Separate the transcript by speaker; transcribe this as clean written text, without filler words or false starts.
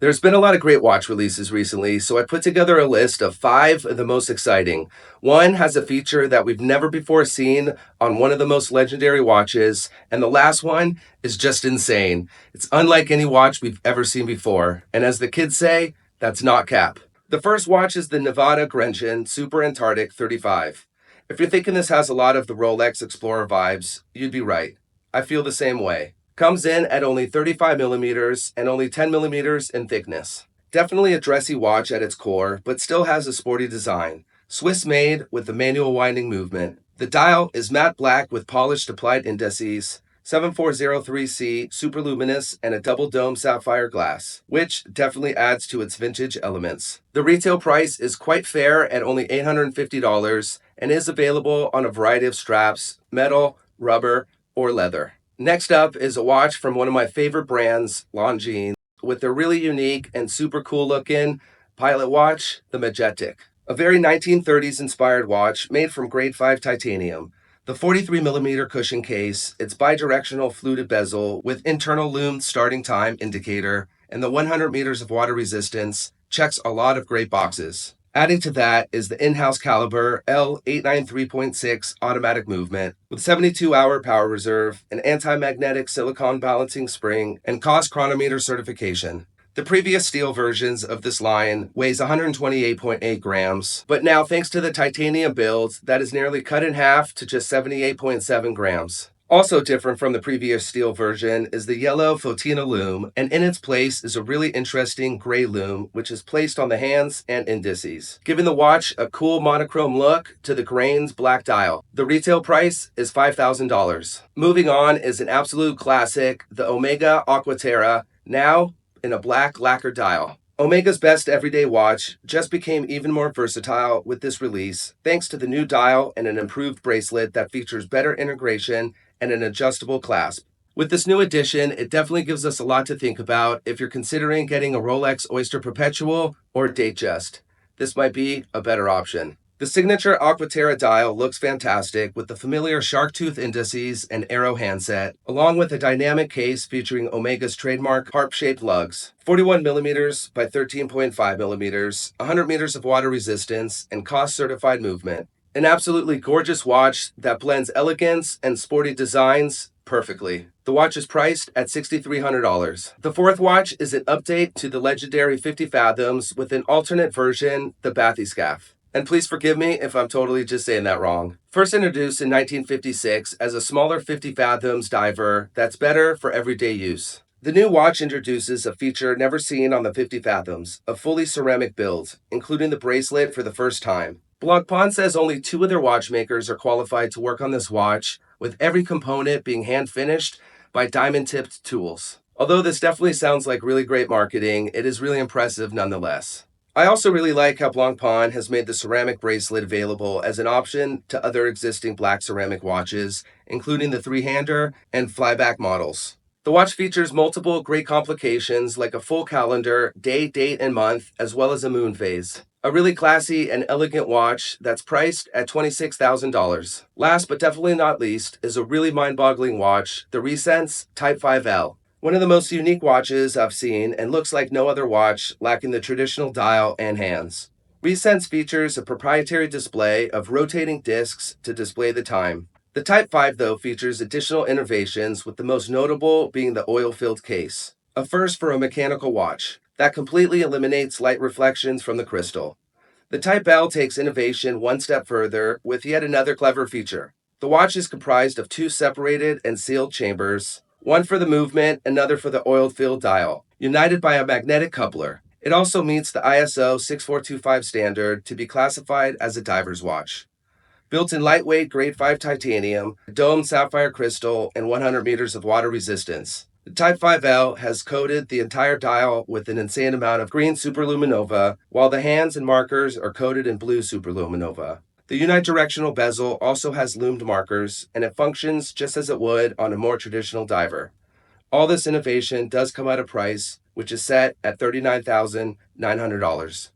Speaker 1: There's been a lot of great watch releases recently, so I put together a list of 5 of the most exciting. One has a feature that we've never before seen on one of the most legendary watches, and the last one is just insane. It's unlike any watch we've ever seen before, and as the kids say, that's not cap. The first watch is the Nivada Grenchen Super Antarctic 35. If you're thinking this has a lot of the Rolex Explorer vibes, you'd be right. I feel the same way. Comes in at only 35 millimeters and only 10 millimeters in thickness. Definitely a dressy watch at its core, but still has a sporty design. Swiss made with the manual winding movement. The dial is matte black with polished applied indices, 7403C super luminous, and a double dome sapphire glass, which definitely adds to its vintage elements. The retail price is quite fair at only $850 and is available on a variety of straps, metal, rubber, or leather. Next up is a watch from one of my favorite brands, Longines, with their really unique and super cool looking pilot watch, the Majetek. A very 1930s inspired watch made from grade 5 titanium. The 43mm cushion case, its bidirectional fluted bezel with internal Lune starting time indicator, and the 100 meters of water resistance checks a lot of great boxes. Adding to that is the in-house caliber L893.6 automatic movement with 72-hour power reserve, an anti-magnetic silicone balancing spring, and cost chronometer certification. The previous steel versions of this line weighs 128.8 grams, but now thanks to the titanium build, that is nearly cut in half to just 78.7 grams. Also different from the previous steel version is the yellow Fotina lume, and in its place is a really interesting gray lume, which is placed on the hands and indices, giving the watch a cool monochrome look to the grain's black dial. The retail price is $5,000. Moving on is an absolute classic, the Omega Aquatera, now in a black lacquer dial. Omega's best everyday watch just became even more versatile with this release, thanks to the new dial and an improved bracelet that features better integration and an adjustable clasp. With this new addition, it definitely gives us a lot to think about if you're considering getting a Rolex Oyster Perpetual or Datejust. This might be a better option. The signature Aquatera dial looks fantastic with the familiar shark tooth indices and arrow handset, along with a dynamic case featuring Omega's trademark harp-shaped lugs. 41 millimeters by 13.5 millimeters, 100 meters of water resistance, and cost-certified movement. An absolutely gorgeous watch that blends elegance and sporty designs perfectly. The watch is priced at $6,300. The fourth watch is an update to the legendary 50 Fathoms with an alternate version, the Bathyscaphe. And please forgive me if I'm totally just saying that wrong. First introduced in 1956 as a smaller 50 Fathoms diver that's better for everyday use. The new watch introduces a feature never seen on the 50 Fathoms, a fully ceramic build, including the bracelet for the first time. Blong Pon says only 2 other watchmakers are qualified to work on this watch, with every component being hand-finished by diamond-tipped tools. Although this definitely sounds like really great marketing, it is really impressive nonetheless. I also really like how Blong Pon has made the ceramic bracelet available as an option to other existing black ceramic watches, including the three-hander and flyback models. The watch features multiple great complications like a full calendar, day, date, and month, as well as a moon phase. A really classy and elegant watch that's priced at $26,000. Last but definitely not least is a really mind-boggling watch, the Ressence Type 5L. One of the most unique watches I've seen and looks like no other watch lacking the traditional dial and hands. Ressence features a proprietary display of rotating discs to display the time. The Type 5, though, features additional innovations, with the most notable being the oil-filled case. A first for a mechanical watch that completely eliminates light reflections from the crystal. The Type L takes innovation one step further with yet another clever feature. The watch is comprised of 2 separated and sealed chambers, one for the movement, another for the oil-filled dial, united by a magnetic coupler. It also meets the ISO 6425 standard to be classified as a diver's watch. Built in lightweight grade 5 titanium, domed sapphire crystal, and 100 meters of water resistance. The Type 5L has coated the entire dial with an insane amount of green superluminova, while the hands and markers are coated in blue superluminova. The unidirectional bezel also has lumed markers, and it functions just as it would on a more traditional diver. All this innovation does come at a price, which is set at $39,900.